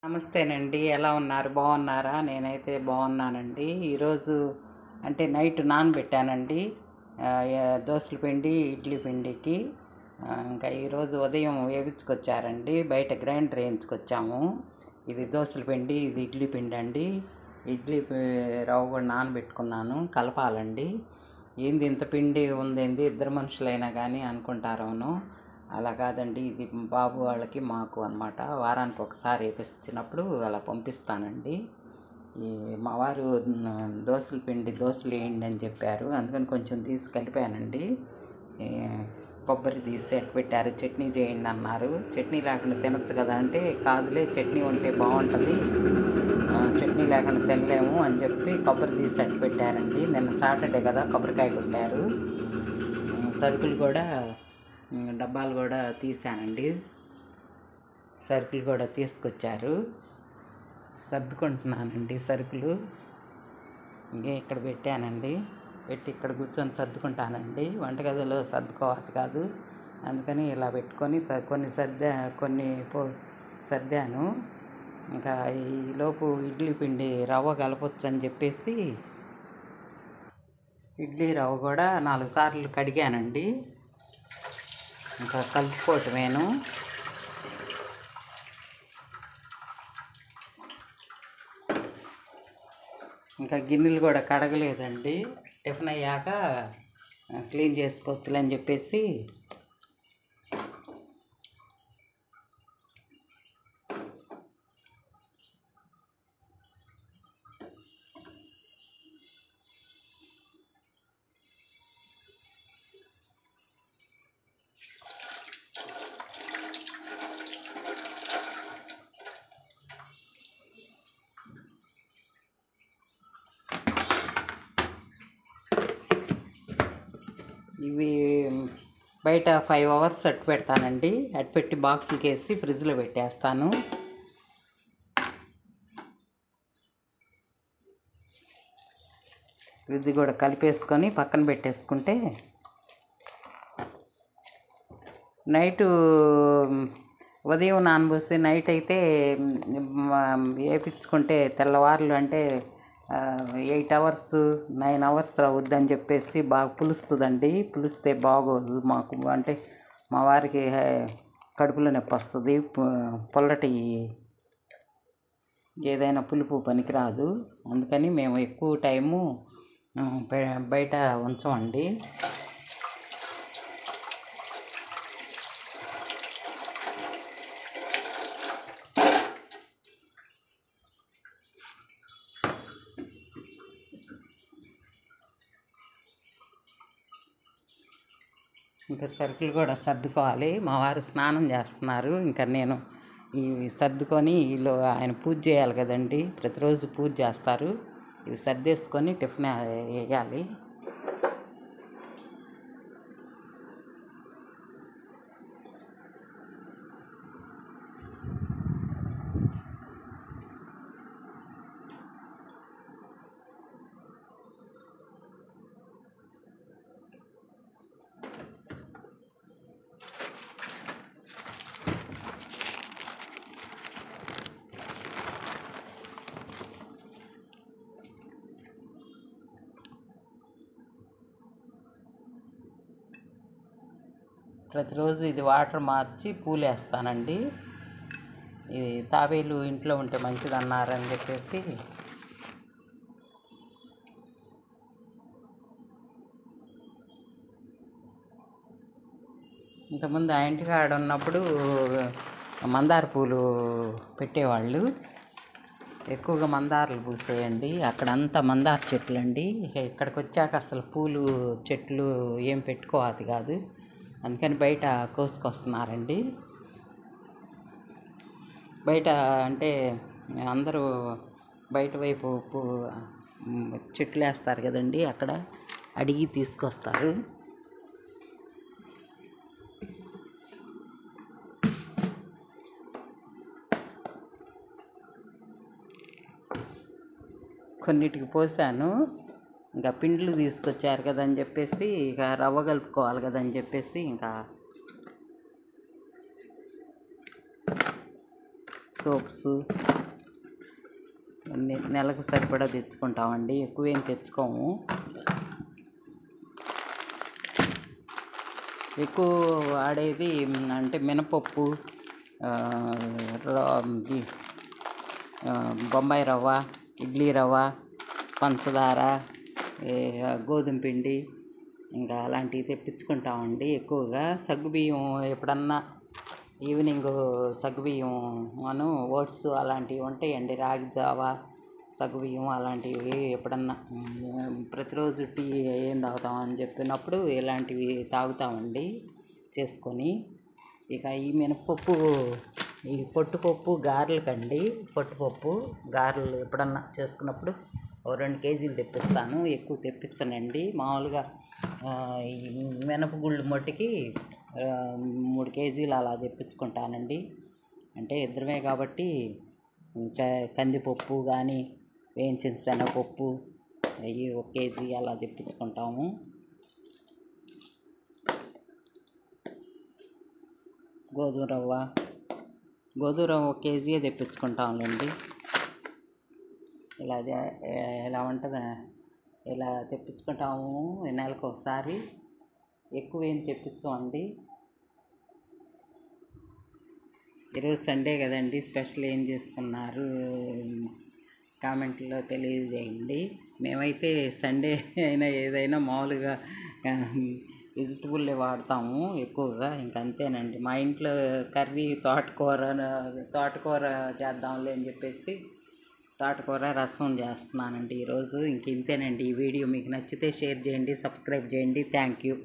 నమస్తేనండి. ఎలా ఉన్నారు? బాగున్నారా? నేనైతే బాగున్నానండి. ఈరోజు అంటే నైట్ నానబెట్టానండి. దోసల పిండి, ఇడ్లీ పిండికి. ఇంకా ఈరోజు ఉదయం వేయించుకొచ్చారండి. బయట గ్రైండర్ వేయించుకొచ్చాము. ఇది దోసల పిండి, ఇది ఇడ్లీ పిండి అండి. రవ్వ కూడా నానబెట్టుకున్నాను, కలపాలండి. ఏంది ఇంత పిండి ఉందేంది, ఇద్దరు మనుషులైనా కానీ అనుకుంటారేమో. అలా కాదండి, ఇది బాబు వాళ్ళకి మాకు అన్నమాట. వారానికి ఒకసారి వేపించినప్పుడు అలా పంపిస్తానండి. మా వారు దోసల పిండి దోశలు వేయండి అని చెప్పారు, అందుకని కొంచెం తీసి కలిపానండి. కొబ్బరి తీసి ఎట్టు పెట్టారు, చట్నీ చేయండి అన్నారు. చట్నీ లేకుండా తినచ్చు కదా అంటే, కాదులే చట్నీ ఉంటే బాగుంటుంది, చట్నీ లేకుండా తినలేము అని చెప్పి కొబ్బరి తీసి ఎట్టు పెట్టారండి. నిన్న సాటర్డే కదా, కొబ్బరికాయ కొట్టారు. సరుకులు కూడా డబ్బాలు కూడా తీసానండి. సరుకులు కూడా తీసుకొచ్చారు. సర్దుకుంటున్నానండి సరుకులు. ఇక్కడ పెట్టానండి. పెట్టి ఇక్కడ కూర్చొని సర్దుకుంటానండి. వంటగదిలో సర్దుకోవాలి కాదు, అందుకని ఇలా పెట్టుకొని కొన్ని సర్దాను. ఇంకా ఈలోపు ఇడ్లీ పిండి రవ్వ కలపొచ్చు అని చెప్పేసి ఇడ్లీ రవ్వ కూడా 4 సార్లు కడిగానండి. ఇంకా కలుపుకోవటమేను. ఇంకా గిన్నెలు కూడా కడగలేదండి. టిఫిన్ అయ్యాక క్లీన్ చేసుకోవచ్చులే అని చెప్పేసి ఇవి బయట 5 అవర్స్ అట్టు పెడతానండి. అట్టు పెట్టి బాక్సులకి వేసి ఫ్రిడ్జ్లో పెట్టేస్తాను. ఇది కూడా కలిపేసుకొని పక్కన పెట్టేసుకుంటే నైటు ఉదయం నానబోసి నైట్ అయితే వేయించుకుంటే తెల్లవారులు అంటే 8 అవర్స్ 9 అవర్స్ అవుద్దని చెప్పేసి బాగా పులుస్తుందండి. పులిస్తే బాగోదు మాకు, అంటే మా వారికి కడుపులో నొప్పి వస్తుంది. పుల్లటి ఏదైనా పులుపు పనికిరాదు, అందుకని మేము ఎక్కువ టైము బయట ఉంచమండి. ఇంకా సరుకులు కూడా సర్దుకోవాలి. మా వారు స్నానం చేస్తున్నారు. ఇంకా నేను ఇవి సర్దుకొని ఆయన పూజ చేయాలి కదండి, ప్రతిరోజు పూజ చేస్తారు. ఇవి సర్దేసుకొని టిఫిన్ వేయాలి. ప్రతిరోజు ఇది వాటర్ మార్చి పూలు వేస్తానండి. ఇది తాబేలు ఇంట్లో ఉంటే మంచిది అన్నారని చెప్పేసి ఇంతకుముందు ఆ ఇంటికాడ ఉన్నప్పుడు మందార పూలు పెట్టేవాళ్ళు. ఎక్కువగా మందారాలు పూసేయండి. అక్కడంతా మందార చెట్లు అండి. ఇక్కడికి వచ్చాక అసలు పూలు చెట్లు ఏం పెట్టుకోవాలి కాదు, అందుకని బయట కోసుకొస్తున్నారండి. బయట అంటే అందరూ బయట వైపు చెట్లు వేస్తారు కదండి, అక్కడ అడిగి తీసుకొస్తారు. కొన్నిటికి పోసాను. ఇంకా పిండ్లు తీసుకొచ్చారు కదని చెప్పేసి ఇక రవ్వ కలుపుకోవాలి కదని చెప్పేసి ఇంకా సోప్స్ అన్నీ నెలకు సరిపడా తెచ్చుకుంటామండి, ఎక్కువేం తెచ్చుకోము. ఎక్కువ వాడేది అంటే మినపప్పు, బొంబాయి రవ్వ, ఇడ్లీ రవ్వ, పంచదార, గోధుమ పిండి, ఇంకా అలాంటివి తెప్పించుకుంటామండి ఎక్కువగా. సగ్గుబియ్యం ఎప్పుడన్నా ఈవినింగ్ సగ్గుబియ్యం ఓట్స్ అలాంటివి ఉంటాయండి, రాగి జావా, సగ్గుబియ్యం అలాంటివి ఎప్పుడన్నా ప్రతిరోజు టీ ఏం తాగుతామని చెప్పినప్పుడు ఇలాంటివి తాగుతామండి చేసుకొని. ఇక ఈ మినపప్పు, ఈ పొట్టుపప్పు గారెలకండి, పొట్టుపప్పు గారెలు ఎప్పుడన్నా చేసుకున్నప్పుడు 2 కేజీలు తెప్పిస్తాను, ఎక్కువ తెప్పించనండి. మామూలుగా ఈ మినపగుళ్ళు మట్టికి 3 కేజీలు అలా తెప్పించుకుంటానండి. అంటే ఇద్దరమే కాబట్టి ఇంకా కందిపప్పు కానీ, వేయించిన శనగపప్పు అవి 1 కేజీ అలా తెప్పించుకుంటాము. గోధుమ రవ్వ 1 కేజీ తెప్పించుకుంటాంలేండి. ఇలా ఉంటుంది, ఇలా తెప్పించుకుంటాము నెలకు ఒకసారి, ఎక్కువేం తెప్పించమండి. ఈరోజు సండే కదండి, స్పెషల్ ఏం చేసుకున్నారు కామెంట్లో తెలియజేయండి. మేమైతే సండే అయినా ఏదైనా మామూలుగా వెజిటబుల్లే వాడతాము ఎక్కువగా, ఇంకంతేనండి. మా ఇంట్లో కర్రీ తోటకూర చేద్దాంలే అని చెప్పేసి తోటకూర రసం చేస్తున్నానండి ఈరోజు. ఇంతేనండి. ఈ వీడియో మీకు నచ్చితే షేర్ చేయండి, సబ్స్క్రైబ్ చేయండి. Thank you.